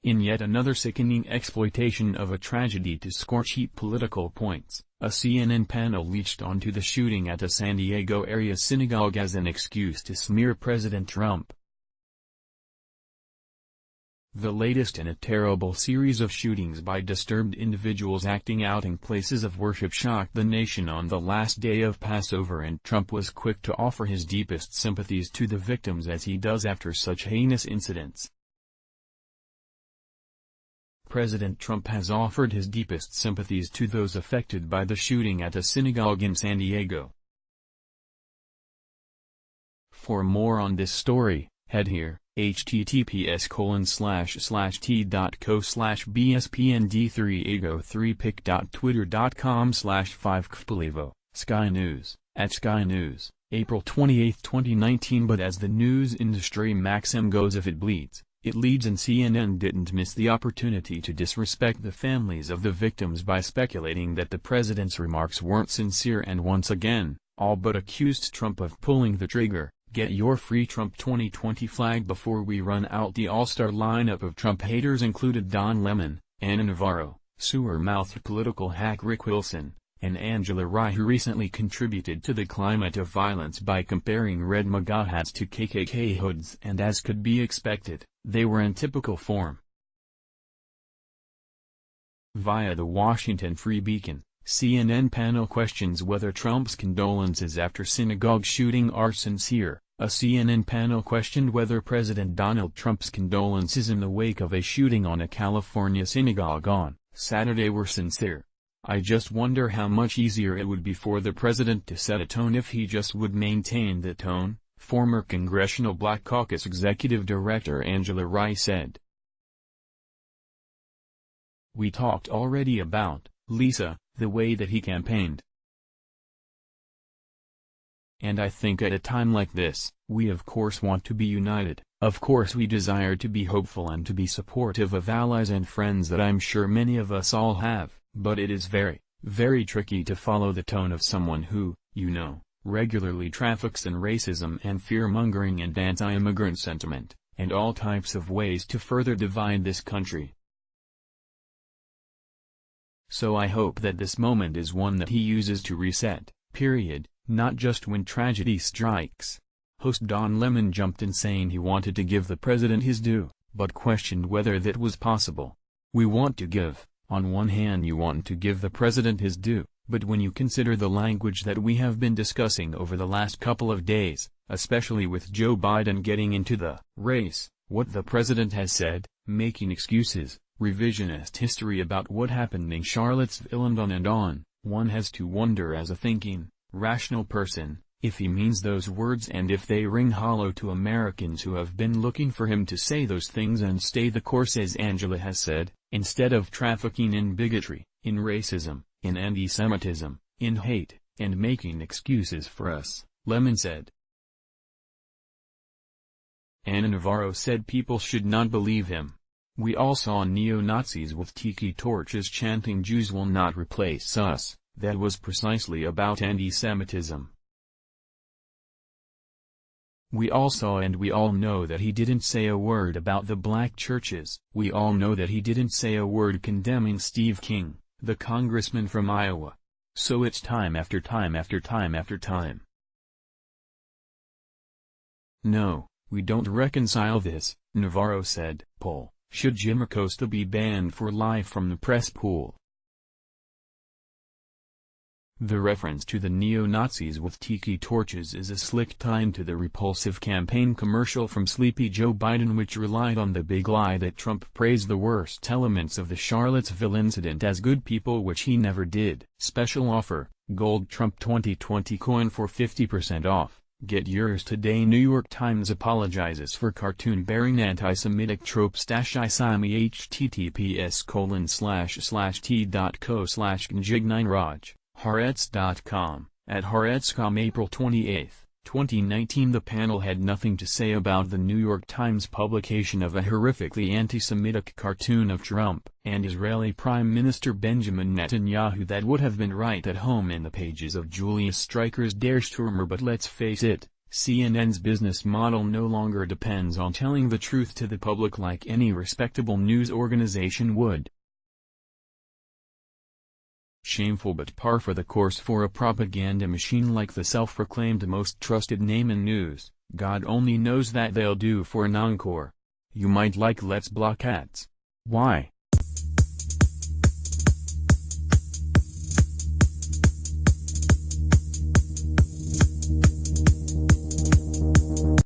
In yet another sickening exploitation of a tragedy to score cheap political points, a CNN panel leeched onto the shooting at a San Diego area synagogue as an excuse to smear President Trump. The latest in a terrible series of shootings by disturbed individuals acting out in places of worship shocked the nation on the last day of Passover, and Trump was quick to offer his deepest sympathies to the victims, as he does after such heinous incidents. President Trump has offered his deepest sympathies to those affected by the shooting at a synagogue in San Diego. For more on this story, head here, https://t.co/bspnd3ego3pic.twitter.com/5kpalivo, Sky News, @Sky News, April 28, 2019. But as the news industry maxim goes, if it bleeds, it leads, and CNN didn't miss the opportunity to disrespect the families of the victims by speculating that the president's remarks weren't sincere, and once again, all but accused Trump of pulling the trigger. Get your free Trump 2020 flag before we run out. The all-star lineup of Trump haters included Don Lemon, Ana Navarro, sewer-mouthed political hack Rick Wilson, and Angela Rye, who recently contributed to the climate of violence by comparing red MAGA hats to KKK hoods, and as could be expected, they were in typical form. Via the Washington Free Beacon, CNN panel questions whether Trump's condolences after synagogue shooting are sincere. A CNN panel questioned whether President Donald Trump's condolences in the wake of a shooting on a California synagogue on Saturday were sincere. I just wonder how much easier it would be for the president to set a tone if he just would maintain the tone, former Congressional Black Caucus Executive Director Angela Rye said. We talked already about, Lisa, the way that he campaigned. And I think at a time like this, we of course want to be united, of course we desire to be hopeful and to be supportive of allies and friends that I'm sure many of us all have, but it is very, very tricky to follow the tone of someone who, regularly traffics in racism and fear-mongering and anti-immigrant sentiment, and all types of ways to further divide this country. So I hope that this moment is one that he uses to reset, period, not just when tragedy strikes. Host Don Lemon jumped in saying he wanted to give the president his due, but questioned whether that was possible. We want to give, on one hand you want to give the president his due, but when you consider the language that we have been discussing over the last couple of days, especially with Joe Biden getting into the race, what the president has said, making excuses, revisionist history about what happened in Charlottesville and on, one has to wonder as a thinking, rational person, if he means those words and if they ring hollow to Americans who have been looking for him to say those things and stay the course, as Angela has said, instead of trafficking in bigotry, in racism, in anti-Semitism, in hate, and making excuses for us, Lemon said. Ana Navarro said people should not believe him. We all saw neo-Nazis with tiki torches chanting "Jews will not replace us." That was precisely about anti-Semitism. We all saw and we all know that he didn't say a word about the black churches. We all know that he didn't say a word condemning Steve King, the congressman from Iowa. So it's time after time after time after time. No, we don't reconcile this, Navarro said. Poll: should Jim Acosta be banned for life from the press pool? The reference to the neo-Nazis with tiki torches is a slick tie to the repulsive campaign commercial from Sleepy Joe Biden, which relied on the big lie that Trump praised the worst elements of the Charlottesville incident as good people, which he never did. Special offer: Gold Trump 2020 coin for 50% off. Get yours today. New York Times apologizes for cartoon bearing anti-Semitic tropes. Isami https://t.co/njig9raj. Haaretz.com, @Haaretz.com. April 28, 2019. The panel had nothing to say about the New York Times publication of a horrifically anti-Semitic cartoon of Trump and Israeli Prime Minister Benjamin Netanyahu that would have been right at home in the pages of Julius Streicher's Der Stürmer. But let's face it, CNN's business model no longer depends on telling the truth to the public like any respectable news organization would. Shameful but par for the course for a propaganda machine like the self-proclaimed most trusted name in news. God only knows that they'll do for an encore. You might like Let's Block ads. Why?